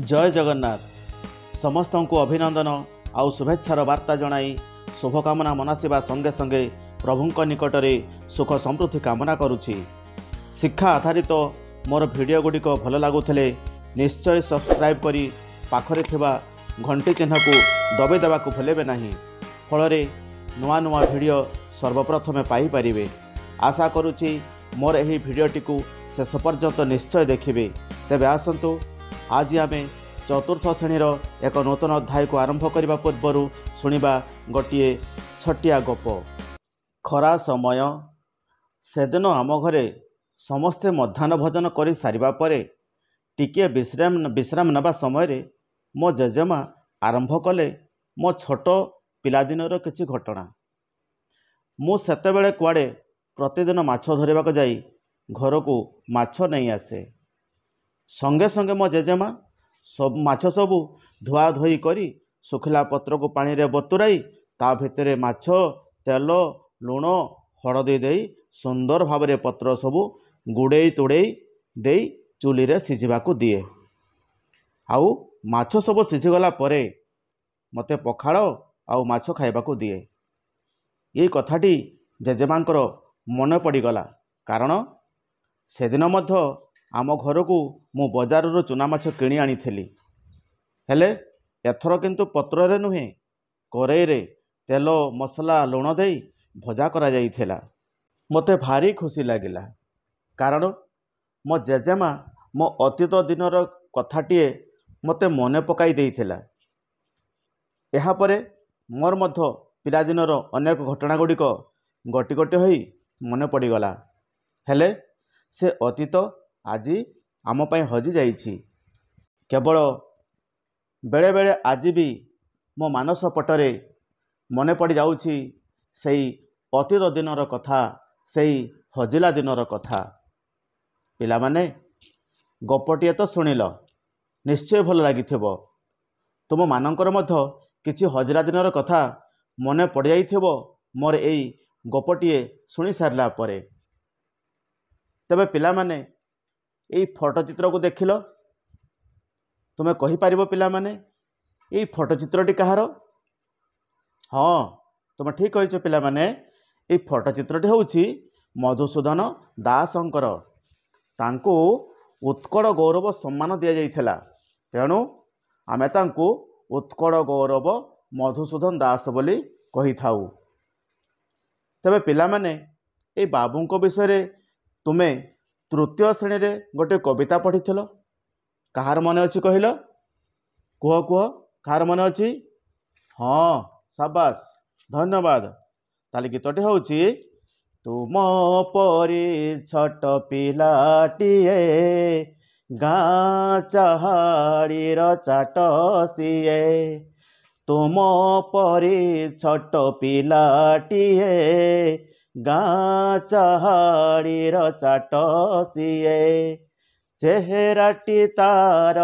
जय जगन्नाथ समस्त को अभिनंदन आउ शुभेच्छार वार्ता जणाई शुभकामना मनासिबा संगे संगे प्रभु निकट में सुख समृद्धि कामना करुछि। शिक्षा आधारित मोर भिडियो गुड़िक भल लगुले निश्चय सब्सक्राइब करी पाखरे थिबा घंटी चिन्ह को दबाई देवाक भूलेबे नहीं। फल नुआ नुआ भिडियो सर्वप्रथमे पाई परिबे। आशा करुछि मोर एही भिडियोटी को शेष पर्यंत निश्चय देखिबे। तेबे आसंतु आज आम चतुर्थ श्रेणीर एक नूतन अध्याय को आरंभ करने पूर्व शुणा गोटे छटिया गप। खरा समय सेदिन आम घरे समस्ते मध्याह्न भोजन कर सारिबा परे टिके विश्राम नवा समय मो जेजेमा आरंभ कले मो छोट पिलादिनर किछि घटना। मु सेतेबेले कुआडे प्रतिदिन माछ धरिबाक जाई घर को माछ नहीं आसे। संगे संगे मो जेजेमा सब माछ सबू धुआ धोई करी सुखिला पत्र को पानी रे बतुराई ता भितरे माछ तेल लुण हळदी देई सुंदर भाव पत्र सबू गुड़े तुड़े दे चूली रे सिझिबाकू दिए। आउ माछ सबू सिझिगला परे मते पखाड़ आउ माछ खाइबाकू दिए। ये कथाटी जेजेमांकर मन पड़गला कारण सेदिन मध्य आम घर को मु बजार चुना माछ किणी आनी हेले एथर किंतु पत्र रे नुहे कड़ई रे तेल मसला लुण दे भजा करा जाइथिला। मते भारी खुशी लागिला कारण मो जेजेमा मो अतीत दिनर कथाटीए मते मने पकाई देइथिला। एहा परे मोर मध्य पिलादिनर अनेक घटना गुड़िक गोटी गोटी होई मने पड़गला। हेले से अतीत आज आम पाई हजि जाइछि। केवल बेले बेले आज भी मो मानस पटरे मने पड़ जाउछि सेई अतीत दिनर कथा, सेई हजिला दिनर कथा। पिला माने गपटिए तो शुणिल निश्चय भल लागिथिबो। तुम मानकर मध्य किछि हजिला दिनर कथा मने पड़ जाइथिबो मोर एई गपटिए शुणी सारला परे। तबे पिला माने एई फोटोचित्र को देखिल तुम्हें कहि पारिबो पिला माने एई फोटोचित्रटी कहार? हाँ तुम ठीक कहिछो पिला माने एई फोटोचित्रटी होउछि मधुसूदन दासंकर। तांको उत्कल गौरव सम्मान दिया जाइथिला तेणु आमे तांको उत्कल गौरव मधुसूदन दास बोली कहि थाउ। तबे पिला माने एई बाबूंको विषय तुम्हें तृतीय श्रेणी रे गोटे कविता पढ़िथिल कहार मन अच्छी कहल? कुह कुह कहार मन अच्छी? हाँ शाबाश धन्यवाद। ताली गीतटी होउछि तुम परी छोट पिलाटिए गाँ चहाड़ीर चाट सिए। तुम परी छोट पिलाटिए गाँ चहाड़ीर चाट सिए। चेहराटी तार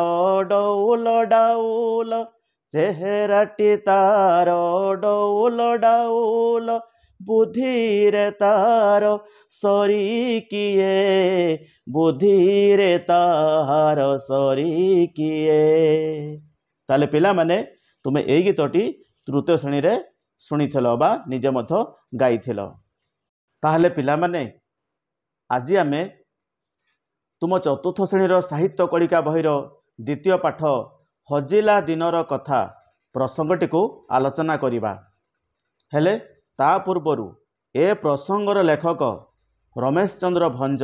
डौल डाउल चेहराटी तार डौल डाउल बुद्धि रे तार सरी किए। बुद्धि रे तार सरी किए। ताले पिला माने तुमे एई गीतटी तृतीय श्रेणी रे शुणिथिल बा निजे मध्य गाइथिल। ताहले पिला माने आज आमे तुम चतुर्थ श्रेणीर साहित्य कलिका बहिर द्वितीय पाठ हजिला दिनर कथा प्रसंगटी को आलोचना करिबा। हेले ता पूर्वरु ए प्रसंगर लेखक रमेश चंद्र भंज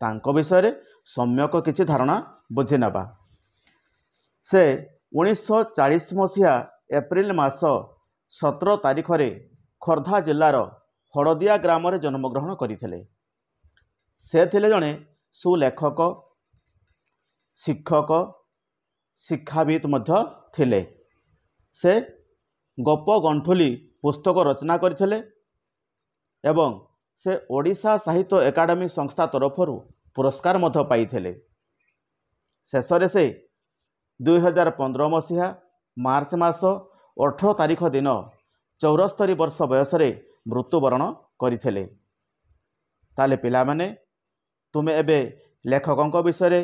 तांको विषय सम्यक किछि धारणा बुझी नेबा। से 1940 मसीहा एप्रिल मास 17 तारिख रे खोर्धा जिलार हड़दिया ग्राम रे जन्मग्रहण करथिले। से थिले जणे सुलेखक शिक्षक शिक्षाविद मध्य थिले। से गप गंठुली पुस्तक रचना करथिले एवं से ओडिशा साहित्य एकाडेमी संस्था तरफरु पुरस्कार मध्य पाइथिले। शेषरे से 2015 मसीहा मार्च मास 18 तारिख दिन 74 वर्ष बयस मृत्युवरण करथिले। ताले पिला माने तुमे एबे लेखकों विषय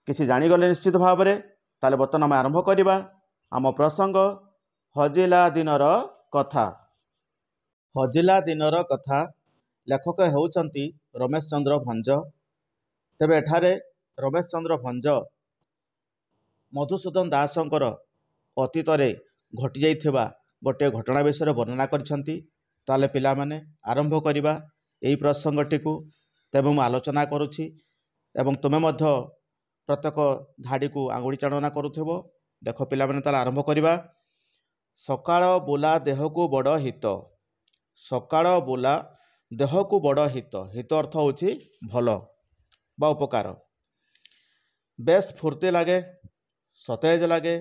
किसी जानीगले निश्चित भाव में ताले बर्तमान आम आरंभ करवा आम प्रसंग हजिला दिनर कथा। हजिला दिनर कथा लेखक होउचंती रमेश चंद्र भंज। तेबे एठारे रमेश चंद्र भंज मधुसूदन दासंकर अतीतरे घटी जाइथिबा गोटे घटना विषय वर्णना करिसंती। ताले पिला माने आरंभ करवा यही प्रसंगटी को। तेबे मु आलोचना करुछि एवं तुमे मध्य प्रत्येक धाड़ी को आंगुड़ी चालना करुथिबो। देख पिला माने ताले आरंभ करवा। सकाळ बुला देह को बड़ हित। सकाळ बुला देह को बड़ हित। हित अर्थ होछि भल बा उपकार। बेस फुर्ती लगे, सतेज लगे,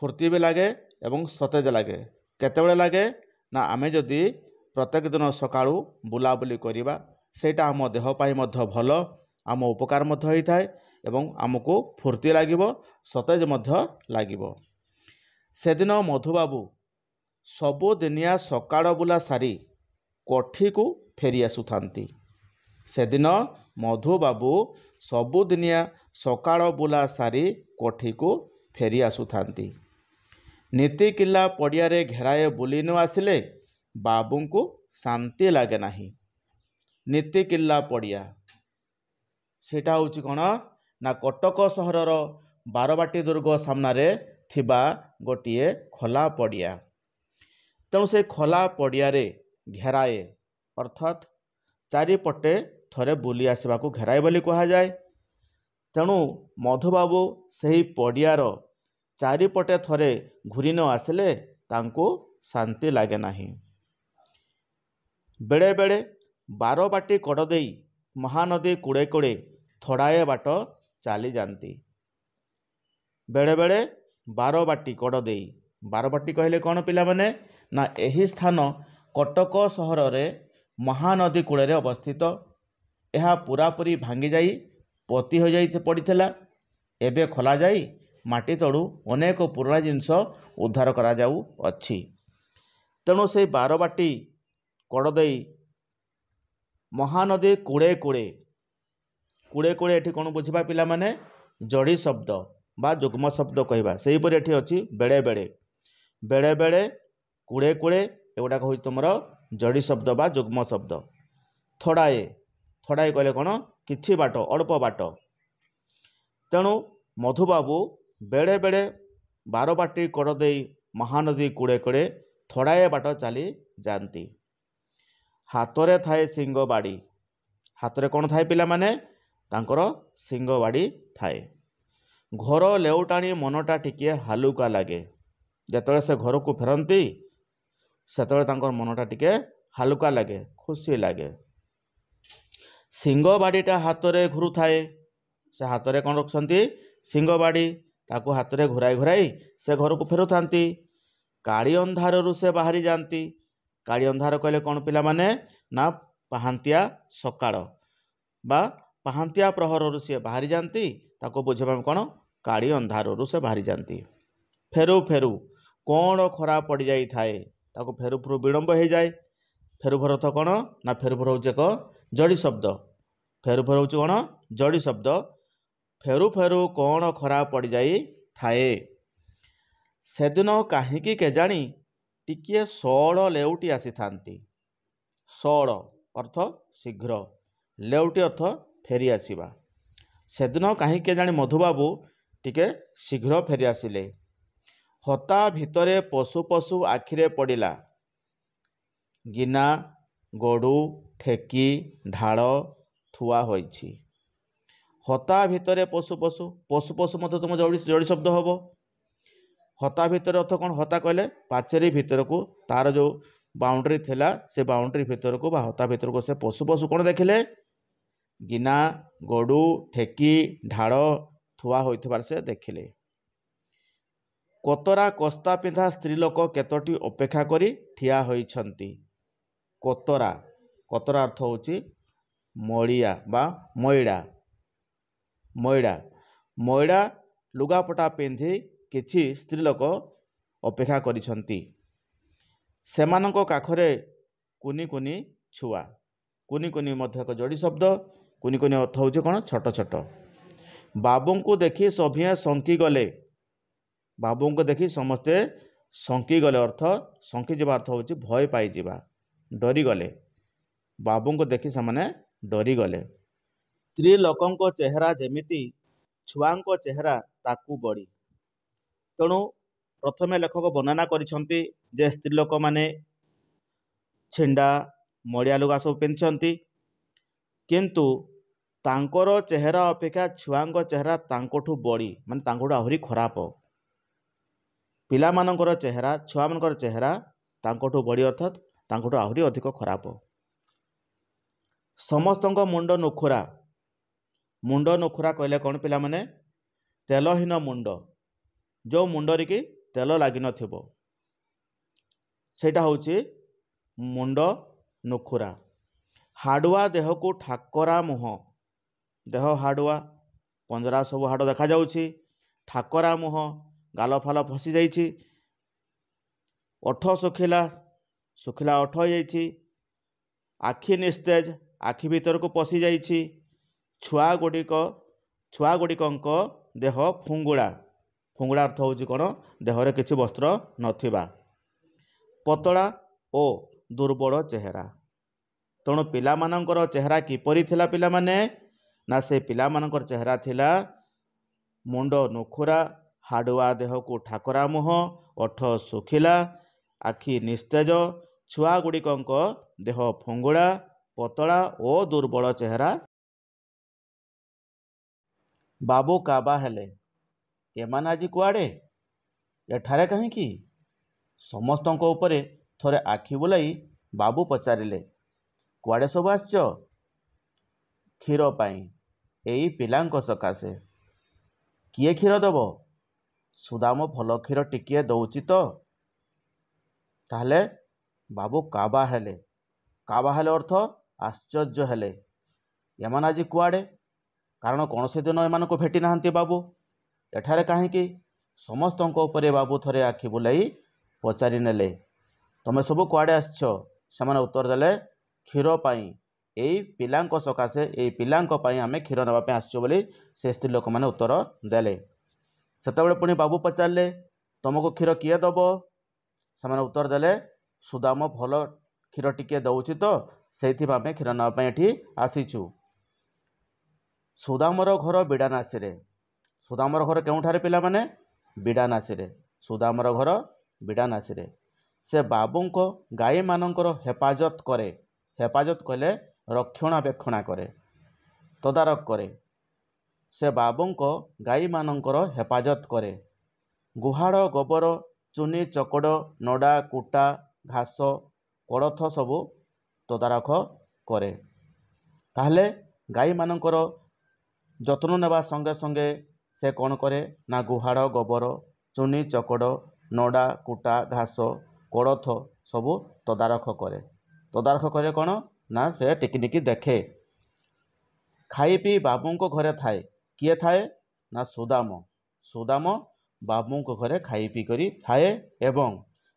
फुर्ती भी लगे एवं सतेज लगे। केतेबेले लगे ना आमे जदि प्रत्येक दिन सकाळू बुलाबुली करिबा सेटा आम देह पाई मध्य भल, आम उपकार मध्य होइथाय एवं आमको फुर्ती लागिबो, सतेज मध्य लागिबो। सेदिन मधुबाबू सबुदिनिया सकाळ बुला सारी कोठी को फेरी आसुथांती। सेदिन मधुबाबू सबुदिनिया सकाळ बुला सारी कोठी को फेरी आसुथांती। नीति किला पड़ियारे घेराए बुली न आसिले बाबू को शांति लगे नाही। नीति किला पड़िया सेटा होची कोन ना कटक सहरर बारबाटी दुर्ग सामने थिबा गोटिए खोला पड़िया। तेणु से खोला पड़ियारे घेराए अर्थात चारिपटे थरे बुली आसवाक घेराए बोली कहा जाए। तेणु मधुबाबू सही पड़ियार चारिपटे थरे घूरी न आसिले तांको शांति लागे नाही। बेड़े बेड़े बारबाटी कड़ देई महानदी कूड़े कूड़े थोड़ाए बाट चली जाती। बेड़े बेड़े बारबाटी कड़ देई, बारबाटी कहले कौन पिला माने ना एही स्थान कटक सहर रे महानदी कूड़े रे अवस्थित। यह पूरापूरी भांगी जाई पोती हो जाई पड़ीथिला। एबे खोला जाई माटी तड़ू अनेक पुराना जिनस उद्धार करा जाऊ अछि। तेणु से बारबाटी कड़ देई महानदी कूड़े कूड़े कूड़े कूड़े एठी कौन बुझिबा पिला माने जोड़ी शब्द बा जुग्म शब्द कहवा। सेहीपरि एठी अछि बेड़े बेड़े, बेड़े बेड़े कूड़े कूड़े एगुड़ाक हूँ तुमर जोड़ी शब्द बा जुग्म शब्द। थोड़ाए, थोड़ाए कहले कौन किछि बाट अल्प बाट। तेणु मधुबाबू बेड़े बेड़े बारबाटी कड़ देई महानदी कूड़े कूड़े थोड़ाए बाट चली जाती। हाथरे थाए सिंग बाड़ी। हाथरे कौन थाए पिला माने तांकर सिंग बाड़ी थाए। घर लेउटाणी मनटा टिके हालुका लगे। जेतले से घर को फेरती सेतले तांकर मनटा टिके हालुका लगे, खुशी लगे। सिंग बाड़ीटा हाथरे घुरु थाए। से हाथरे कौन रखुंती सिंग बाड़ी, ताकू हाथरे घुराई घुराई से घर को फेरुथांती। काली अंधारु से बाहरी जाती। काली अंधार कहले कौन पिला माने ना पाहांतिया सकाळ बा पाहांतिया प्रहरु से बाहरी जाती। ताको बुझेबा कौन काली अंधारु से बाहरी जाती। फेरु फेरु कौन खरा पड़ जाई थाए ताको फेरु फेरु विलंब हो जाए। फेरु फेरु अर्थ कौन ना फेरु फेरु हूँ एक जोड़ी शब्द। फेरु फेरु हूँ कौन जोड़ी शब्द। फेरु फेरु कौन खरा पड़ जाई थाए। सेदिन काहींकी केजाणी टिकिए सौड़ लेउटी आसी थांती। सौड़ अर्थ शीघ्र, लेउटी अर्थ फेरी आसीबा। सेदिन काहींकी केजाणी मधुबाबू टिके शीघ्र फेरी आसिले। हता भितरे पशु पशु आखिरे पड़िला। गिना, गड़ू, ठेकी, ढाल थुआ होइछि। हता भितरे पशु पशु, पशु पशु मत तुम जोड़ी शब्द हम। हता भितर अर्थ कौन? हता कहले पाचेरी भितर को तार जो बाउंड्री थिला से बाउंड्री भितर को बा हता भितर को से पशु पशु कौन देखिले? गिना, गड़ू, ठेकी, ढाल थुआ होइथिबार से देखिले। कोतरा कस्ता पिंधा स्त्री लोक केतोटी अपेक्षा करी ठिया होइछंती। कोतरा, कोतरा अर्थ होची मड़िया बा मईड़ा। मईड़ा, मईड़ा लुगापटा पिंधि किछि स्त्री लोक अपेक्षा करिछंती। सेमानंको काखरे कुनी कुनी छुआ। कुनी कुनी मध्य एक जोड़ी शब्द। कुनी कुनी अर्थ होची कोन? छोट छोट। ବାବୁଙ୍କୁ ଦେଖି ସଭିଏଁ ଶଙ୍କି ଗଲେ। ବାବୁଙ୍କୁ ଦେଖି ସମସ୍ତେ ଶଙ୍କି ଗଲେ ଅର୍ଥ ଶଙ୍କି ଯିବା ଅର୍ଥ ହେଉଛି ଭୟ ପାଇଯିବା, ଡରିଗଲେ। ବାବୁଙ୍କୁ ଦେଖି ସେମାନେ ଡରିଗଲେ। ସ୍ତ୍ରୀ ଲୋକଙ୍କ ଚେହେରା ଯେମିତି ଛୁଆଙ୍କ ଚେହେରା ତାକୁ ବଢ଼ି। ତେଣୁ ପ୍ରଥମେ ଲେଖକ ବର୍ଣ୍ଣନା କରିଛନ୍ତି ଯେ ସ୍ତ୍ରୀ ଲୋକମାନେ ଛିଣ୍ଡା ମଡ଼ିଆ ଲୁଗା ସବୁ ପିନ୍ଧିଛନ୍ତି, କିନ୍ତୁ ତାଙ୍କର ଚେହେରା ଅପେକ୍ଷା ଛୁଆଙ୍କ ଚେହେରା ତାଙ୍କଠୁ ବଢ଼ି, ମାନେ ତାଙ୍କଠୁ ଆହୁରି ଖରାପ। ପିଲାମାନଙ୍କର ଚେହେରା ଛୁଆମାନଙ୍କର ଚେହେରା ତାଙ୍କଠୁ ବଢ଼ି ଅର୍ଥାତ୍ ତାଙ୍କଠୁ ଆହୁରି ଅଧିକ ଖରାପ। ସମସ୍ତଙ୍କ ମୁଣ୍ଡ ନୁଖୁରା। ମୁଣ୍ଡ ନୁଖୁରା କହିଲେ କ'ଣ ପିଲାମାନେ? ତେଲହୀନ ମୁଣ୍ଡ, ଯେଉଁ ମୁଣ୍ଡରେ କି ତେଲ ଲାଗିନଥିବ, ସେଇଟା ହେଉଛି ମୁଣ୍ଡ ନୁଖୁରା। ହାଡ଼ୁଆ ଦେହକୁ ଠାକରା ମୁହଁ। ଦେହ ହାଡ଼ୁଆ, ପଞ୍ଜରା ସବୁ ହାଡ଼ ଦେଖାଯାଉଛି। ଠାକରା ମୁହଁ, ଗାଲ ଫାଲ ଫସି ଯାଇଛି। ଓଠ ଶୁଖିଲା, ଶୁଖିଲା ଓଠ ହେଇଯାଇଛି। ଆଖି ନିସ୍ତେଜ, ଆଖି ଭିତରକୁ ପଶି ଯାଇଛି। ଛୁଆଗୁଡ଼ିକଙ୍କ ଦେହ ଫୁଙ୍ଗୁଳା। ଫୁଙ୍ଗୁଳା ଅର୍ଥ ହେଉଛି କ'ଣ? ଦେହରେ କିଛି ବସ୍ତ୍ର ନଥିବା। ପତଳା ଓ ଦୁର୍ବଳ ଚେହେରା। ତେଣୁ ପିଲାମାନଙ୍କର ଚେହେରା କିପରି ଥିଲା ପିଲାମାନେ? ନା ସେ ପିଲାମାନଙ୍କର ଚେହେରା ଥିଲା ମୁଣ୍ଡ ନୁଖୁରା, ହାଡ଼ୁଆ ଦେହକୁ ଠାକରା ମୁହଁ, ଓଠ ଶୁଖିଲା, ଆଖି ନିସ୍ତେଜ, ଛୁଆଗୁଡ଼ିକଙ୍କ ଦେହ ଫୁଙ୍ଗୁଳା, ପତଳା ଓ ଦୁର୍ବଳ ଚେହେରା। ବାବୁ କାବା ହେଲେ। ଏମାନେ ଆଜି କୁଆଡ଼େ? ଏଠାରେ କାହିଁକି? ସମସ୍ତଙ୍କ ଉପରେ ଥରେ ଆଖି ବୁଲାଇ ବାବୁ ପଚାରିଲେ, କୁଆଡ଼େ ସବୁ ଆସିଛ? କ୍ଷୀର ପାଇଁ, ଏଇ ପିଲାଙ୍କ ସକାଶେ। କିଏ କ୍ଷୀର ଦେବ? ସୁଦାମ ଭଲ କ୍ଷୀର ଟିକିଏ ଦେଉଛି ତ? ତାହେଲେ ବାବୁ କାବା ହେଲେ। କାବା ହେଲେ ଅର୍ଥ ଆଶ୍ଚର୍ଯ୍ୟ ହେଲେ। ଏମାନେ ଆଜି କୁଆଡ଼େ? କାରଣ କୌଣସି ଦିନ ଏମାନଙ୍କୁ ଭେଟି ନାହାନ୍ତି ବାବୁ। ଏଠାରେ କାହିଁକି? ସମସ୍ତଙ୍କ ଉପରେ ବାବୁ ଥରେ ଆଖି ବୁଲାଇ ପଚାରି ନେଲେ, ତମେ ସବୁ କୁଆଡ଼େ ଆସିଛ? ସେମାନେ ଉତ୍ତର ଦେଲେ, କ୍ଷୀର ପାଇଁ, ଏଇ ପିଲାଙ୍କ ସକାଶେ, ଏଇ ପିଲାଙ୍କ ପାଇଁ ଆମେ କ୍ଷୀର ନେବା ପାଇଁ ଆସିଛୁ ବୋଲି ସେ ସ୍ତ୍ରୀ ଲୋକମାନେ ଉତ୍ତର ଦେଲେ। ସେତେବେଳେ ପୁଣି ବାବୁ ପଚାରିଲେ, ତମକୁ କ୍ଷୀର କିଏ ଦେବ? ସେମାନେ ଉତ୍ତର ଦେଲେ, ସୁଦାମ ଭଲ କ୍ଷୀର ଟିକିଏ ଦେଉଛି ତ, ସେଇଥିପାଇଁ ଆମେ କ୍ଷୀର ନେବା ପାଇଁ ଏଠି ଆସିଛୁ। ସୁଦାମର ଘର ବିଡ଼ାନାସିରେ। ସୁଦାମର ଘର କେଉଁଠାରେ ପିଲାମାନେ? ବିଡ଼ାନାସିରେ। ସୁଦାମର ଘର ବିଡ଼ାନାସିରେ। ସେ ବାବୁଙ୍କ ଗାଈମାନଙ୍କର ହେପାଜତ କରେ। ହେପାଜତ କହିଲେ ରକ୍ଷଣାବେକ୍ଷଣ କରେ, ତଦାରଖ କରେ। ସେ ବାବୁଙ୍କ ଗାଈମାନଙ୍କର ହେପାଜତ କରେ। ଗୁହାଳ ଗୋବର, ଚୁନି ଚକଡ଼, ନଡ଼ା କୁଟା, ଘାସ କୋଳଥ ସବୁ ତଦାରଖ କରେ। ତାହେଲେ ଗାଈମାନଙ୍କର ଯତ୍ନ ନେବା ସଙ୍ଗେ ସଙ୍ଗେ ସେ କ'ଣ କରେ? ନା ଗୁହାଳ ଗୋବର, ଚୁନି ଚକଡ଼, ନଡ଼ା କୁଟା, ଘାସ କୋଳଥ ସବୁ ତଦାରଖ କରେ। ତଦାରଖ କରେ କ'ଣ? ନା ସେ ଟିକିନିକି ଦେଖେ। ଖାଇ ପିଇ ବାବୁଙ୍କ ଘରେ ଥାଏ। କିଏ ଥାଏ? ନା ସୁଦାମ। ସୁଦାମ ବାବୁଙ୍କ ଘରେ ଖାଇ ପିଇ କରି ଥାଏ ଏବଂ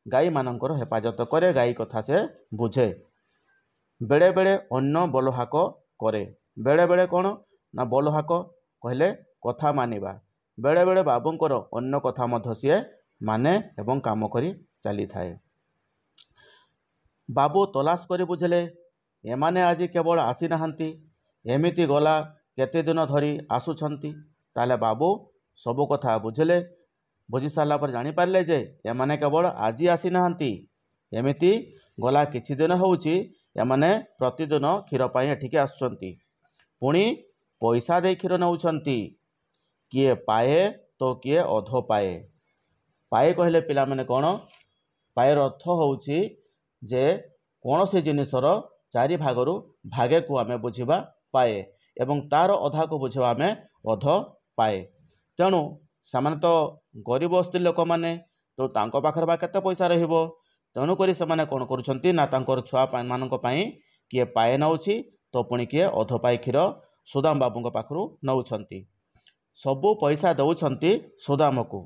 ଗାଈମାନଙ୍କର ହେପାଜତ କରେ, ଗାଈ କଥା ସେ ବୁଝେ। ବେଳେବେଳେ ଅନ୍ନ ବଲହାକ କରେ। ବେଳେବେଳେ କ'ଣ? ନା ବଲହାକ କହିଲେ କଥା ମାନିବା। ବେଳେବେଳେ ବାବୁଙ୍କର ଅନ୍ୟ କଥା ମଧ୍ୟ ସିଏ ମାନେ ଏବଂ କାମ କରି ଚାଲିଥାଏ। ବାବୁ ତଲାସ କରି ବୁଝିଲେ, ଏମାନେ ଆଜି କେବଳ ଆସିନାହାନ୍ତି, ଏମିତି ଗଲା କେତେ ଦିନ ଧରି ଆସୁଛନ୍ତି। ତାହେଲେ ବାବୁ ସବୁ କଥା ବୁଝିଲେ। ବୁଝି ସାରିଲା ପରେ ଜାଣିପାରିଲେ ଯେ ଏମାନେ କେବଳ ଆଜି ଆସିନାହାନ୍ତି, ଏମିତି ଗଲା କିଛି ଦିନ ହେଉଛି ଏମାନେ ପ୍ରତିଦିନ କ୍ଷୀର ପାଇଁ ଏଠିକି ଆସୁଛନ୍ତି, ପୁଣି ପଇସା ଦେଇ କ୍ଷୀର ନେଉଛନ୍ତି। କିଏ ପାଏ ତ କିଏ ଅଧ ପାଏ। ପାଏ କହିଲେ ପିଲାମାନେ କ'ଣ? ପାଏର ଅର୍ଥ ହେଉଛି ଯେ କୌଣସି ଜିନିଷର 4 ଭାଗରୁ ଭାଗେକୁ ଆମେ ବୁଝିବା ପାଏ ଏବଂ ତା'ର ଅଧାକୁ ବୁଝିବା ଆମେ ଅଧ ପାଏ। ତେଣୁ ସେମାନେ ତ ଗରିବ ସ୍ତ୍ରୀ ଲୋକମାନେ, ତ ତାଙ୍କ ପାଖରେ ବା କେତେ ପଇସା ରହିବ? ତେଣୁକରି ସେମାନେ କ'ଣ କରୁଛନ୍ତି? ନା ତାଙ୍କର ଛୁଆମାନଙ୍କ ପାଇଁ କିଏ ପାଏ ନେଉଛି ତ ପୁଣି କିଏ ଅଧ ପାଏ କ୍ଷୀର ସୁଦାମ ବାବୁଙ୍କ ପାଖରୁ ନେଉଛନ୍ତି। ସବୁ ପଇସା ଦେଉଛନ୍ତି ସୁଦାମକୁ।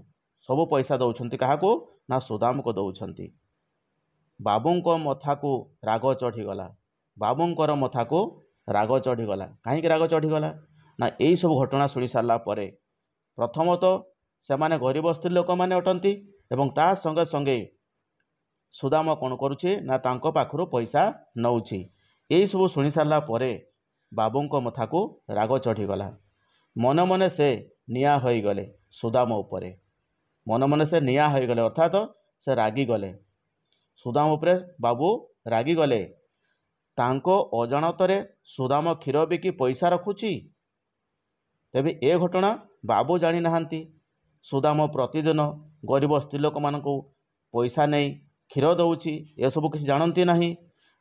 ସବୁ ପଇସା ଦେଉଛନ୍ତି କାହାକୁ? ନା ସୁଦାମକୁ ଦେଉଛନ୍ତି। ବାବୁଙ୍କ ମଥାକୁ ରାଗ ଚଢ଼ିଗଲା। ବାବୁଙ୍କର ମଥାକୁ ରାଗ ଚଢ଼ିଗଲା। କାହିଁକି ରାଗ ଚଢ଼ିଗଲା? ना यही सब घटना शुणी सारा पर प्रथमतः सेमाने गरीब स्त्री लोक मैंने अटंती एवं ता संगे संगे सुदाम कौन करुचे ना तांको पाखरु पैसा नौछि। यही सब शुणी सारा पर बाबूंको मथाको राग चढ़ीगला। मन मन से निया होई गले सुदाम उपरे, मन मन से निया होई गले अर्थात से रागी गले सुदाम उपरे। बाबू रागी गले तांको अजाणतरे सुदाम क्षीर बिकी पैसा रखुची। तेबे ए घटना बाबू जानी नाहांती। सुदाम प्रतिदिन गरीब स्त्री लोक मानकु पैसा नहीं क्षीर दउछि ए सब किसी जानती नहीं।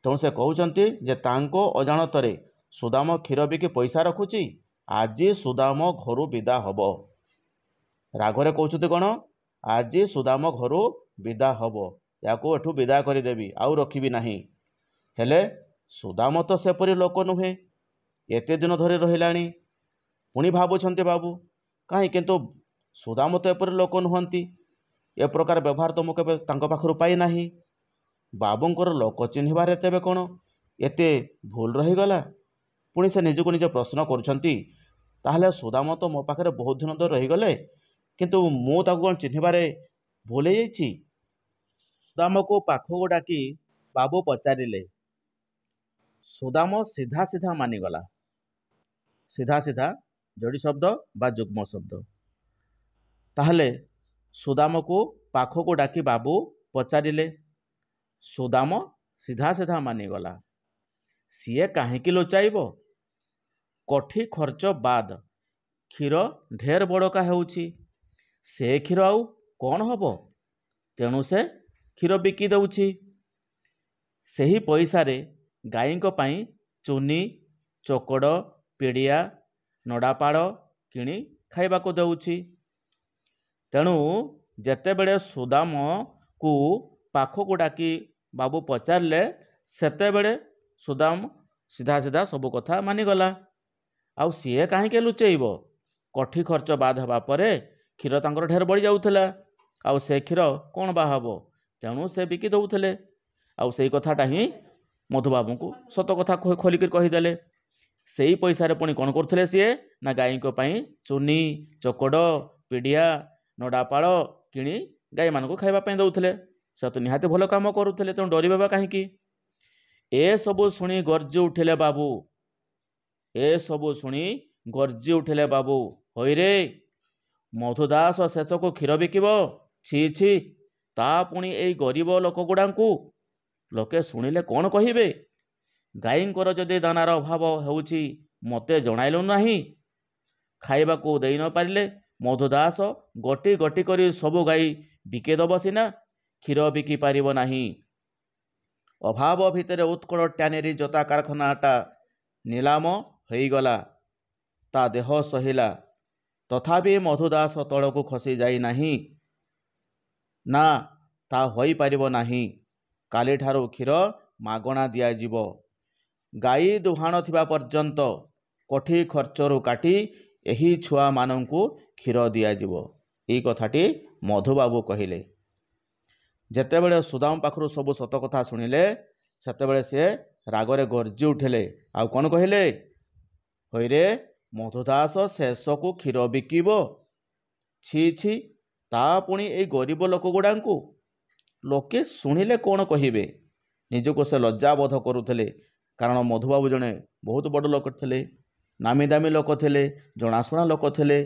तेणु से कहउचंती जे तांको अजाणतरे सुदाम क्षीर बिकी पैसा रखुची, आज सुदाम घरु विदा हब। रागरे कहउछते कौन, आज सुदाम घरु विदा हब, याकू एठू विदा करदेवी आउ रखिबी नहीं। हेले सुदाम तो सेपरी लोक नुहे, एते दिन धरी रहिलाणी। पुणी भावुंट बाबू कहीं किंतु सुदाम तो एपरी लोक नुहंती, ए प्रकार व्यवहार तो मुझे पाखु पाई ना। बाबूंकर लोक चिन्हबार तेबे कौन एते भूल रहीगला। पुणी से निजको निज प्रश्न करुँचे सुदाम तो मो पाखे बहुत दिन तो रहीगले किंतु मु ताको कौन चिन्हबार भूल हो। सुदाम को पाखक डाकी बाबू पचारे, सुदाम सीधा सीधा मानिगला। सीधा सीधा जोड़ी शब्द बा जुग्म शब्द। ताहले सुदाम को पाखक डाकी बाबू पचारे, सुदाम सीधा सीधा मानिगला। सीए काहींकी लुचाइब, कठी खर्च बाद क्षीर ढेर बड़का होउछि, से क्षीर आउ कौन हब, तेणु से क्षीर बिकी दउछि। सेही पैसारे गाईंक पाई चुनी चोकड़ पिड़िया नड़ापाड़ किणी खाइबाको दउछि। तेणु जेतेबेले सुदाम को पाखक डाकी बाबू पचारे सेतेबेले सुदाम सीधा सीधा सब कथा मानिगला। आउ सीए काहींके लुचेइब, कठी खर्च बाद हवा परे क्षीर तांकर ढेर बढ़ी जाउथला, आउ से क्षीर कौन बा हब, तेणु से बिकी दउथले। आउ सेई कथाटा ही मधुबाबू को सत कथा खोलिक कहीदेले। से ही पैसा पुणी कौन करते सीए ना गाई चुनी चोकड़ पिड़िया नड़ापाड़ किणी गाई मान खावाई दौले। से तो निहाती भल कम करुले, तेणु डरवा कहीं। ए सबू शुणी गर्जी उठिले बाबू, ए सबू शुणी गर्जी उठिले बाबू। होइरे मधुदास शेष को क्षीर बिकिब, छी छी, ता पुणी ए गरीब लोक गुड़ा लोके शुणिले कौन कहिबे। गाईंकर जदि दानार अभाव होउछि मते जणाइलु नाही, खाइबाकू देई न पारिले मधुदास गोटी गोटी करी सबु गाई बिकेदब सिना, क्षीर बिकी पारिब नाही। अभाव भितर उत्कल ट्यानेरी जोता कारखानाटा नीलाम होईगला। ता देह सहिला, तथापि मधुदास तलकू खसी जाई नाही। ना ता होई पारिब नाही। काली ठारू क्षीर मागणा दियाजिब। गाई दुहाण थिबा पर्यंत कोठी खर्चरू काटी एही छुआ मानंकु क्षीर दियाजिब। एई कथाटी मधुबाबू कहिले। जेतेबेले सुदाम पाखरु सबु सत कथा शुणिले सेतेबेले से रागरे गर्जी उठिले। आउ कौन कहिले, होइरे मधुदास शेषकू क्षीर बिकिब, छी छी, ता पुणी ए गरीब लोक गुड़ांकू लोके शुणिले कौन कहिबे। निजको से लज्जाबोध करुले, कारण मधुबाबू जड़े बहुत बड़ लोक थे, नामी दामी लोक थे, जनाशुना लोक थे।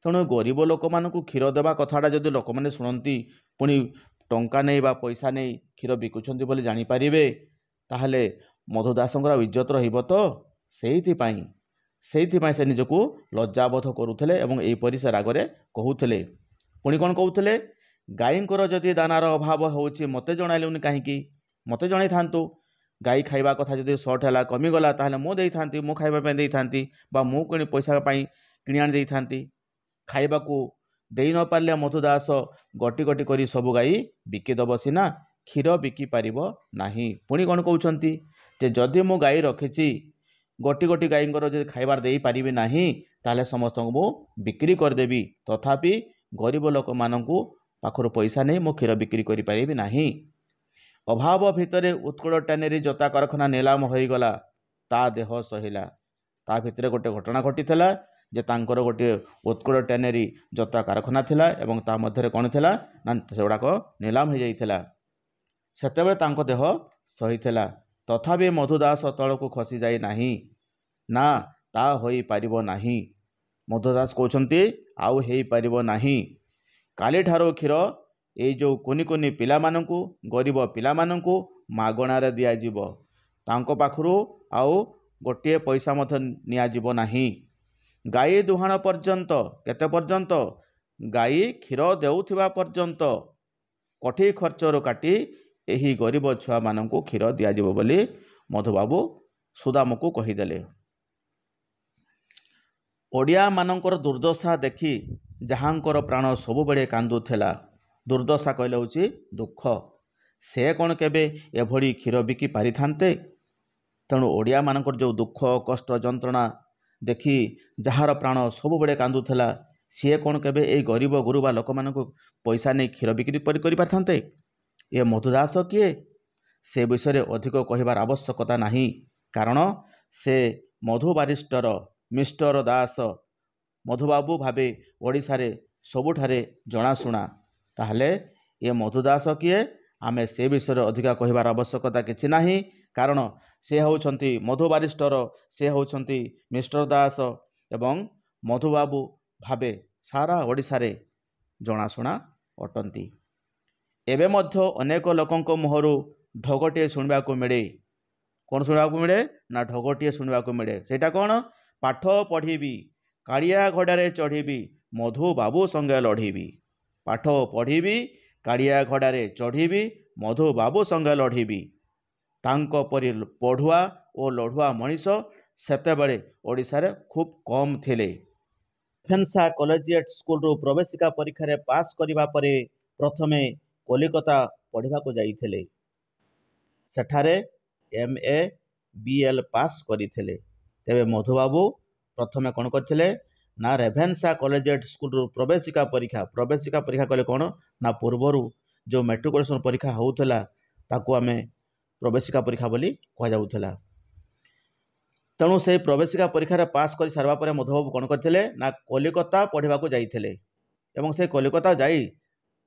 तेणु गरीब लोक मानू क्षीर देवा कथाटा जदि लोक मैंने शुणती पुणी टंका नहीं बा पैसा नहीं क्षीर बिकुंट बोली जानीपारे, ताहले मधुदासंकर इज्जत रहिब। तो से निजको लज्जाबोध करुले एवं एपरी से रागरे कहूले। पुणी कौन कहते, गाईंकर जदि दानार अभाव होउछि मते जणाइलुनि काहींकी, मते जणाई थांतु। गाई खाइबा कथा जदि सर्ट है कमिगला ताहले मु देई थांती, मु खाइबा पे देई थांती, बा मु कोनी पैसा पाई किणी आनी देई थांती। खाइबाकू देई न पारले मधुदास गटी गटी करी सबु गाई बिकिदब सिना, क्षीर बिकी पारिब नाही। पुणी कौन कहउछंती जे जदि मु गाई रखिछि गोटी गोटी गाईंकर जदि खाइबार देई पारिबि नाही ताहले समस्तଙ୍କୁ मु बिक्री करदेबी, तथापि गरीब लोक मानंकु पाखर पैसा नहीं मु क्षीर बिक्री करि पारिबि नाही। अभाव भितरे उत्कल टानेरी जोता कारखाना नीलाम होईगला। ता देह सहिला। ता भितरे गोटे घटना घटी थला जे तांकर गोटे उत्कल टैनरी जोता कारखाना थिला एवं ता मध्यरे कौन थिला ना सेगुड़ाक निलाम हो जाइथिला। सेतेबेले तांको देह सही थिला तथापि मधुदास तलको खसी जाई नाही ना ता होई पारिबो नाही। मधुदास कहउछंती आउ हेई पारिबो नाही। काली ठारो क्षीर ए जो कुनी कुनी पिला माननकु गरीब पिला माननकु मागणारे दिया जीवो तांको पाखरु आउ गोटे पैसा मथ निया जीवो नाही। गाई दुहाण पर्यंत केते पर्यंत गाई क्षीर देउथिबा पर्यंत कठी खर्चरू काटी एही गरीब छुआ माननकु क्षीर दिया जीवो बोली मधुबाबू सुदाम को कहीदेले। ओडिया मानकर दुर्दशा देखी जहाँकर प्राण सबुबेले कांदुथिला। दुर्दशा कहले होची दुख। से कौन केबे एभली क्षीर बिकी पारि थांते। तेणु ओडिया मानकर जो दुख कष्ट जंत्रणा देखी जार प्राण सबुबेले कांदुथिला सी कौन केबे ए गरीब गुरुबा लोक मानकु पैसा नहीं क्षीर बिक्री करि पारथांते। ये मधुदास किए से विषय में अधिक कहिबार आवश्यकता नहीं कारण से मधु बारिस्टर मिस्टर दास मधुबाबू भावे ओडिशा रे सबुठारे जनाशुना। ताहले ये मधुदास किए आमे से विषय में अधिक कहिबार आवश्यकता किछि नाही कारण से होउछंती मधु बारिस्टर से होउछंती मिस्टर दास एवं मधुबाबू भावे सारा ओडिशा रे जनाशुना अटंती। एबे मध्य अनेक लोकंक मुहरु ढगटे शुणवाक मिले। कौन शुणवाक मिले ना ढगटे शुणवाक मिले। सेटा कौन पाठ पढ़ी कालिया घोड़े चढ़ी मधुबाबू संगे लढ़ी। पाठ पढ़ी कालिया घोड़े चढ़ी मधुबाबू संगे लढ़ी। तांको परि पढ़ुआ और लढ़ुआ मनीष सेतेबेले ओडिशा रे खूब कम थिले। रेभेन्सा कॉलेजिएट स्कूल रो प्रवेशिका परीक्षा रे पास करिबा परे प्रथमे कलिकता पढ़ा जाइथिले। सेठारे MA BL पास करथिले। तेबे मधुबाबू प्रथमे कौन करथिले ना रेभेन्सा कॉलेजिएट स्कूल रो प्रवेशिका परीक्षा कले कौन ना पूर्वरु जो मेट्रिकुलेशन परीक्षा होउथला ताकू आमे प्रवेशिका परीक्षा बोली कह जाउथला। तेणु से प्रवेशिका परीक्षा रे पास कर सारबा परे मधुबाबू कौन करथिले ना कलिकता पढ़ा जाइथिले एवं से कलिकता जाई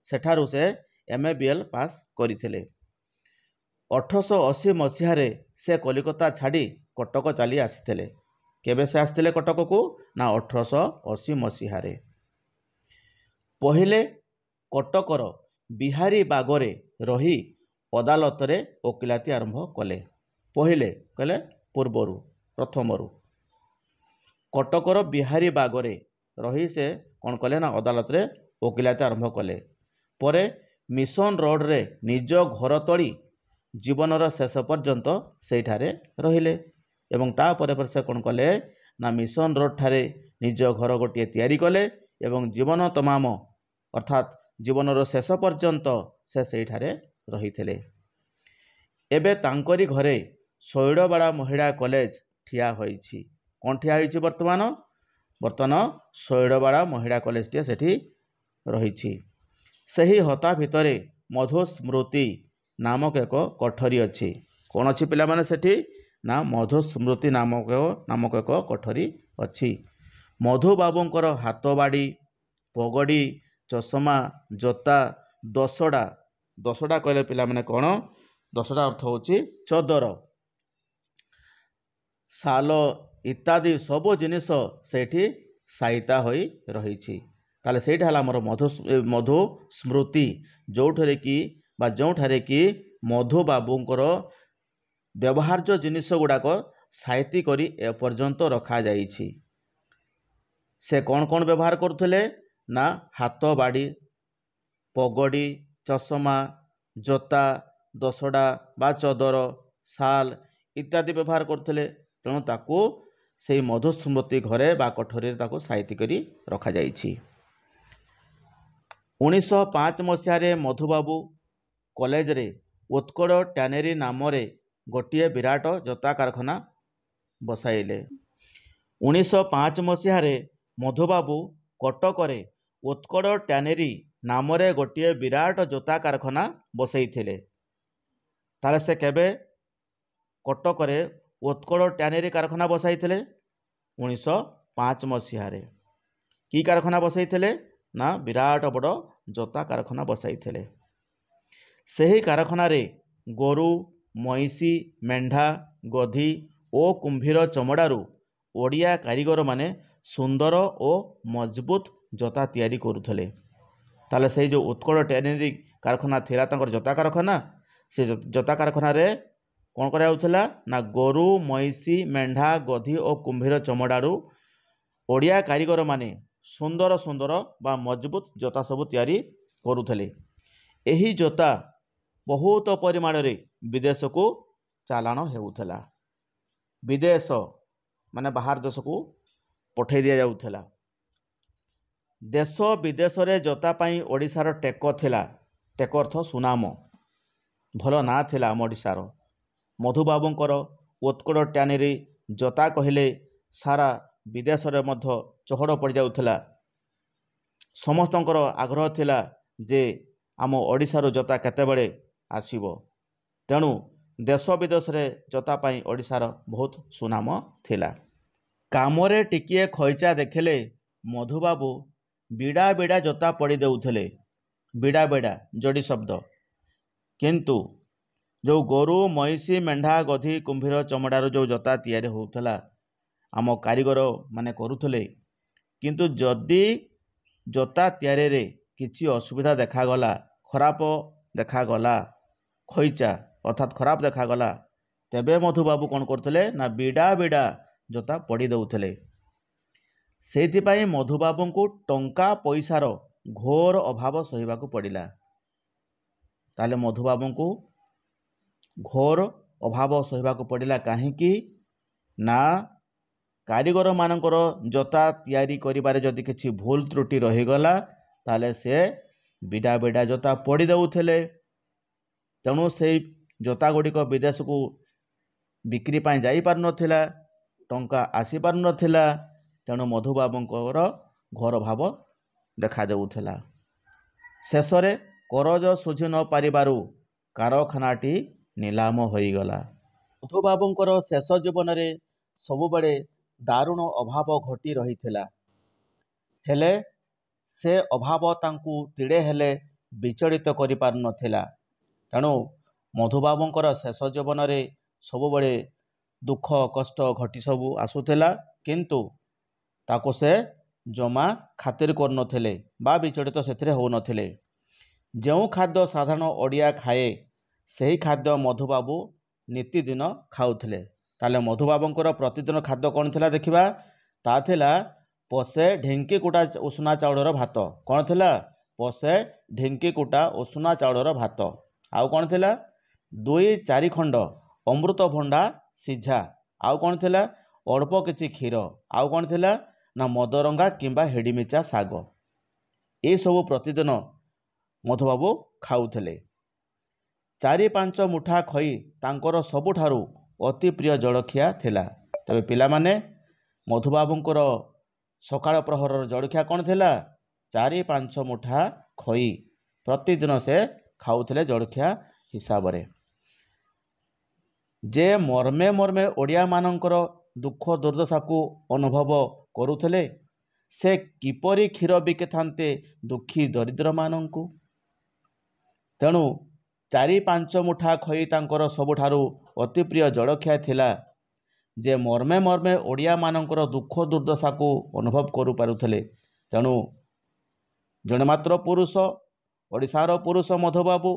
सेठारु से MA BL पास करथिले। 1880 मसीह से कलिकता छाड़ी कटक चली आसीथिले। केबे से आसीथिले कटक को ना 1880 मसीह पहिले कटकर बिहारी बागरे रही अदालत रे वकिलाती आरंभ कले। पहिले कहले पूर्वरु प्रथमरु कटकर बिहारी बागरे रही से कौन कले ना अदालत रे वकिलाती आरंभ कले। परे मिशन रोड रे निज घर तोड़ी जीवनर शेष पर्यंत सेठारे रहिले एवं तापर पर से कौन कले ना मिशन रोड ठारे निज घर गोटे तैयारी कले एवं जीवन तमाम अर्थात जीवनर शेष पर्यंत से सेठारे रहिथिले। एबे तांकरी घरे शैलबाड़ा महिला कॉलेज ठिया होईछि। कौन ठिया होईछि वर्तमान शैलबाड़ा महिला कॉलेज टी सेठी रहिछि। सही हता भितरे मधुस्मृति नामक एक कोठरी अच्छी। कौन अच्छी पिला माने सेठी ना मधुस्मृति नामक एक कोठरी अच्छी। मधुबाबूंकर हाथबाड़ी पगड़ी चषमा जोता दसड़ा कहले पिला माने कौन दसड़ा अर्थ होची चदर साल इत्यादि सबो जिनिस सेठी साइता होई रहिछि। ताले सेठा हला हमर मधु स्मृति जोठारे कि मधुबाबूंकर व्यवहार्य जिनिस गुड़ाक साइती करी एपर्यंत रखा जाइछि। से कौन कौन व्यवहार करुथले ना हाथ बाड़ी पगड़ी चषमा जोता दसड़ा बा चदर साल इत्यादि व्यवहार करुथले। तेणु ताकू से मधुस्मृति घरे बा कोठरी ताकू साइती करी रखा जाइछि। 1905 मसीह मधुबाबू कॉलेज रे उत्कल टैनरी नाम रे गोटे विराट जोता कारखाना बसाइले। 1905 मसीह मधुबाबू कटक रे उत्कल टैनरी नाम रे गोटे विराट जोता कारखाना बसैथिले। ताले से केबे कटक रे उत्कल टैनरी कारखाना बसाइथिले 1905 1905 ମସିହାରେ କି कारखाना ବସାଇଥିଲେ ନା ବିରାଟ ବଡ଼ ଜୋତା कारखाना ବସାଇଥିଲେ। ସେହି कारखानाରେ ଗୋରୁ, ମଇଁଷି, ମେଣ୍ଢା, ଗଧି ଓ କୁମ୍ଭୀର ଚମଡ଼ାରୁ ଓଡ଼ିଆ କାରିଗରମାନେ ସୁନ୍ଦର ଓ ମଜବୁତ ଜୋତା ତିଆରି କରୁଥିଲେ। ତାହେଲେ ସେଇ ଯେଉଁ ଉତ୍କଳ ଟ୍ୟାନେରୀ कारखाना ଥିଲା ତାଙ୍କର ଜୋତା कारखाना, ସେ ଜୋତା कारखाନାରେ କ'ଣ କରାଯାଉଥିଲା ନା ଗୋରୁ, ମଇଁଷି, ମେଣ୍ଢା, ଗଧି ଓ କୁମ୍ଭୀର ଚମଡ଼ାରୁ ଓଡ଼ିଆ କାରିଗରମାନେ ସୁନ୍ଦର ସୁନ୍ଦର ବା ମଜବୁତ ଜୋତା ସବୁ ତିଆରି କରୁଥିଲେ। ଏହି ଜୋତା ବହୁତ ପରିମାଣରେ ବିଦେଶକୁ ଚାଲାଣ ହେଉଥିଲା। ବିଦେଶ ମାନେ ବାହାର ଦେଶକୁ ପଠାଇ ଦିଆଯାଉଥିଲା। ଦେଶ ବିଦେଶରେ ଜୋତା ପାଇଁ ଓଡ଼ିଶାର ଟେକ ଥିଲା। ଟେକ ଅର୍ଥ ସୁନାମ, ଭଲ ନାଁ ଥିଲା ଆମ ଓଡ଼ିଶାର। ମଧୁବାବୁଙ୍କର ଉତ୍କଳ ଟ୍ୟାନେରୀ ଜୋତା କହିଲେ ସାରା ବିଦେଶରେ ମଧ୍ୟ ଚହଳ ପଡ଼ିଯାଉଥିଲା। ସମସ୍ତଙ୍କର ଆଗ୍ରହ ଥିଲା ଯେ ଆମ ଓଡ଼ିଶାରୁ ଜୋତା କେତେବେଳେ ଆସିବ। ତେଣୁ ଦେଶ ବିଦେଶରେ ଜୋତା ପାଇଁ ଓଡ଼ିଶାର ବହୁତ ସୁନାମ ଥିଲା। କାମରେ ଟିକିଏ ଖଇଚା ଦେଖିଲେ ମଧୁବାବୁ ବିଡ଼ା ବିଡ଼ା ଜୋତା ପଡ଼ି ଦେଉଥିଲେ। ବିଡ଼ା ବିଡ଼ା ଯୋଡ଼ି ଶବ୍ଦ। କିନ୍ତୁ ଯେଉଁ ଗୋରୁ, ମଇଁଷି, ମେଣ୍ଢା, ଗଧି, କୁମ୍ଭୀର ଚମଡ଼ାରୁ ଯେଉଁ ଜୋତା ତିଆରି ହେଉଥିଲା ଆମ କାରିଗର ମାନେ କରୁଥିଲେ। କିନ୍ତୁ ଯଦି ଜୋତା ତିଆରିରେ କିଛି ଅସୁବିଧା ଦେଖାଗଲା, ଖରାପ ଦେଖାଗଲା, ଖଇଚା ଅର୍ଥାତ୍ ଖରାପ ଦେଖାଗଲା, ତେବେ ମଧୁବାବୁ କ'ଣ କରୁଥିଲେ ନା ବିଡ଼ା ବିଡ଼ା ଜୋତା ପଡ଼ି ଦେଉଥିଲେ। ସେଇଥିପାଇଁ ମଧୁବାବୁଙ୍କୁ ଟଙ୍କା ପଇସାର ଘୋର ଅଭାବ ସହିବାକୁ ପଡ଼ିଲା। ତାହେଲେ ମଧୁବାବୁଙ୍କୁ ଘୋର ଅଭାବ ସହିବାକୁ ପଡ଼ିଲା। କାହିଁକି ନା କାରିଗରମାନଙ୍କର ଜୋତା ତିଆରି କରିବାରେ ଯଦି କିଛି ଭୁଲ ତ୍ରୁଟି ରହିଗଲା ତାହେଲେ ସେ ବିଡ଼ା ବିଡ଼ା ଜୋତା ପଡ଼ି ଦେଉଥିଲେ। ତେଣୁ ସେଇ ଜୋତା ଗୁଡ଼ିକ ବିଦେଶକୁ ବିକ୍ରି ପାଇଁ ଯାଇପାରୁନଥିଲା, ଟଙ୍କା ଆସିପାରୁନଥିଲା। ତେଣୁ ମଧୁବାବୁଙ୍କର ଘୋର ଅଭାବ ଦେଖାଯାଉଥିଲା। ଶେଷରେ କରଜ ଶୁଝି ନ ପାରିବାରୁ କାରଖାନାଟି ନିଲାମ ହୋଇଗଲା। ମଧୁବାବୁଙ୍କର ଶେଷ ଜୀବନରେ ସବୁବେଳେ ଦାରୁଣ ଅଭାବ ଘଟି ରହିଥିଲା। ହେଲେ ସେ ଅଭାବ ତାଙ୍କୁ ତିଳେ ହେଲେ ବିଚଳିତ କରିପାରୁନଥିଲା। ତେଣୁ ମଧୁବାବୁଙ୍କର ଶେଷ ଜୀବନରେ ସବୁବେଳେ ଦୁଃଖ କଷ୍ଟ ଘଟି ସବୁ ଆସୁଥିଲା। କିନ୍ତୁ ତାକୁ ସେ ଜମା ଖାତିର କରୁନଥିଲେ ବା ବିଚଳିତ ସେଥିରେ ହେଉନଥିଲେ। ଯେଉଁ ଖାଦ୍ୟ ସାଧାରଣ ଓଡ଼ିଆ ଖାଏ ସେହି ଖାଦ୍ୟ ମଧୁବାବୁ ନିତିଦିନ ଖାଉଥିଲେ। ତାହେଲେ ମଧୁବାବୁଙ୍କର ପ୍ରତିଦିନ ଖାଦ୍ୟ କ'ଣ ଥିଲା ଦେଖିବା? ତା ଥିଲା ପୋଷେ ଢିଙ୍କି କୁଟା ଉଷୁନା ଚାଉଳର ଭାତ। କ'ଣ ଥିଲା? ପୋଷେ ଢିଙ୍କି କୁଟା ଉଷୁନା ଚାଉଳର ଭାତ। ଆଉ କ'ଣ ଥିଲା? 2-4 ଖଣ୍ଡ ଅମୃତଭଣ୍ଡା ସିଝା। ଆଉ କ'ଣ ଥିଲା? ଅଳ୍ପ କିଛି କ୍ଷୀର। ଆଉ କ'ଣ ଥିଲା? ନା ମଦରଙ୍ଗା କିମ୍ବା ହେଡ଼ିମିଚା ଶାଗ। ଏସବୁ ପ୍ରତିଦିନ ମଧୁବାବୁ ଖାଉଥିଲେ। 4-5 ମୁଠା ଖଇ ତାଙ୍କର ସବୁଠାରୁ ଅତି ପ୍ରିୟ ଜଳଖିଆ ଥିଲା। ତେବେ ପିଲାମାନେ, ମଧୁବାବୁଙ୍କର ସକାଳ ପ୍ରହରର ଜଳଖିଆ କ'ଣ ଥିଲା? 4-5 ମୁଠା ଖଇ ପ୍ରତିଦିନ ସେ ଖାଉଥିଲେ ଜଳଖିଆ ହିସାବରେ। ଯେ ମର୍ମେ ମର୍ମେ ଓଡ଼ିଆମାନଙ୍କର ଦୁଃଖ ଦୁର୍ଦ୍ଦଶାକୁ ଅନୁଭବ କରୁଥିଲେ, ସେ କିପରି କ୍ଷୀର ବିକିଥାନ୍ତେ ଦୁଃଖୀ ଦରିଦ୍ରମାନଙ୍କୁ। ତେଣୁ 4-5 ମୁଠା ଖଇ ତାଙ୍କର ସବୁଠାରୁ ଅତି ପ୍ରିୟ ଜଳଖିଆ ଥିଲା। ଯେ ମର୍ମେ ମର୍ମେ ଓଡ଼ିଆମାନଙ୍କର ଦୁଃଖ ଦୁର୍ଦ୍ଦଶାକୁ ଅନୁଭବ କରିପାରୁଥିଲେ। ତେଣୁ ଜଣେ ମାତ୍ର ପୁରୁଷ, ଓଡ଼ିଶାର ପୁରୁଷ ମଧୁବାବୁ,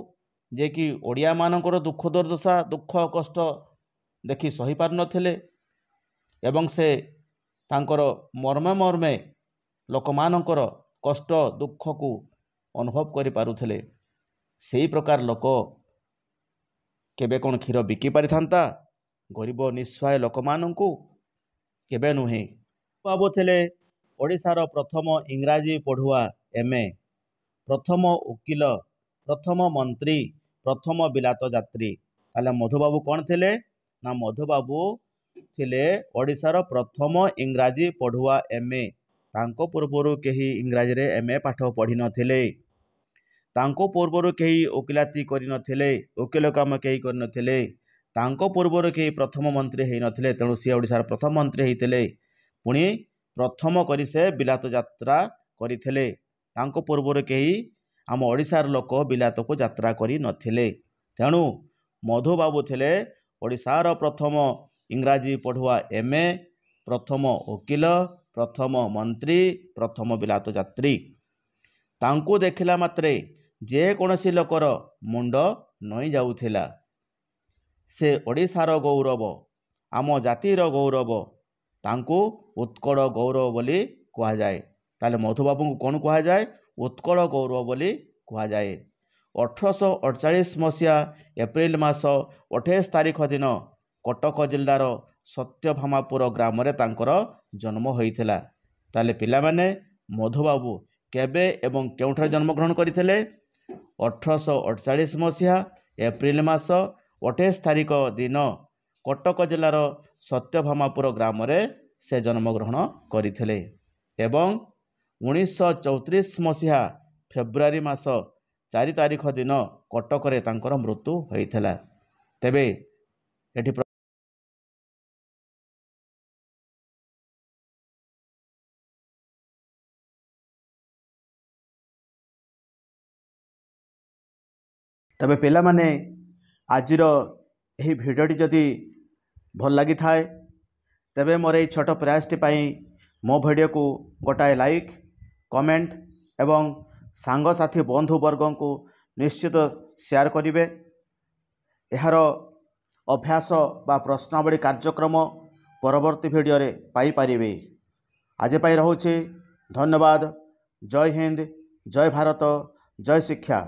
ଯିଏକି ଓଡ଼ିଆମାନଙ୍କର ଦୁଃଖ ଦୁର୍ଦ୍ଦଶା ଦୁଃଖ କଷ୍ଟ ଦେଖି ସହିପାରୁନଥିଲେ ଏବଂ ସେ ତାଙ୍କର ମର୍ମେ ମର୍ମେ ଲୋକମାନଙ୍କର କଷ୍ଟ ଦୁଃଖକୁ ଅନୁଭବ କରିପାରୁଥିଲେ। ସେହି ପ୍ରକାର ଲୋକ କେବେ କ'ଣ କ୍ଷୀର ବିକି ପାରିଥାନ୍ତା ଗରିବ ନିଃସହାୟ ଲୋକମାନଙ୍କୁ? କେବେ ନୁହେଁ। ବାବୁ ଥିଲେ ଓଡ଼ିଶାର ପ୍ରଥମ ଇଂରାଜୀ ପଢ଼ୁଆ MA, ପ୍ରଥମ ଓକିଲ, ପ୍ରଥମ ମନ୍ତ୍ରୀ, ପ୍ରଥମ ବିଲାତ ଯାତ୍ରୀ। ତାହେଲେ ମଧୁବାବୁ କ'ଣ ଥିଲେ? ନା ମଧୁବାବୁ ଥିଲେ ଓଡ଼ିଶାର ପ୍ରଥମ ଇଂରାଜୀ ପଢ଼ୁଆ MA। ତାଙ୍କ ପୂର୍ବରୁ କେହି ଇଂରାଜୀରେ MA ପାଠ ପଢ଼ିନଥିଲେ। ତାଙ୍କ ପୂର୍ବରୁ କେହି ଓକିଲାତି କରିନଥିଲେ, ଓକିଲ କାମ କେହି କରିନଥିଲେ। ତାଙ୍କ ପୂର୍ବରୁ କେହି ପ୍ରଥମ ମନ୍ତ୍ରୀ ହୋଇନଥିଲେ। ତେଣୁ ସିଏ ଓଡ଼ିଶାର ପ୍ରଥମ ମନ୍ତ୍ରୀ ହୋଇଥିଲେ। ପୁଣି प्रथम करी से बिलात यात्रा करथिले। तांको पूर्वर केही आम ओडिशार लोक बिलात को यात्रा करी नथिले। तेणु मधुबाबू थिले ओडिशार प्रथम इंग्राजी पढ़ुआ MA, प्रथम वकील, प्रथम मंत्री, प्रथम बिलात यात्री। तांको देखिला मात्रे जे कोनसी लोकर मुंड नई जाउथिला। से ओडिशार गौरव, आम जातिर गौरव, तांको उत्कल गौरव बोली कहा जाए। ताले मधुबाबू को कौन कहा जाए? उत्कल गौरव बोली कहा जाए। 1848 मसीहा एप्रिल मास 28 तारिख दिन कटक जिल्लार सत्यभामापुर ग्राम रे तांकर जन्म होइथिला। ताले पिला माने मधुबाबू केबे एवं केउठार जन्म ग्रहण करथिले? 1848 मसीहा एप्रिल मास 28 तारिख दिन कटक जिल्लार सत्यभामापुर ग्राम रे से जन्म ग्रहण करथिले एवं 1934 मसीहा फेब्रुआरी मास 4 तारिख दिन कटक रे तांकर मृत्यु होइथिला। तेबे एठी तबे पिला माने आजिर यही भिडियोटी जदि भल लगी थाए तेबे मोर ये छोट प्रयासटी पाई मो भिडियो को गोटाए लाइक, कमेंट एवं सांगसाथी बंधुवर्ग को निश्चित शेयर करिवे। यार अभ्यास बा प्रश्नावली कार्यक्रम परवर्ती भिडियो रे पाई पारिबे। आज पाई रहूछि। धन्यवाद। जय हिंद, जय भारत, जय शिक्षा।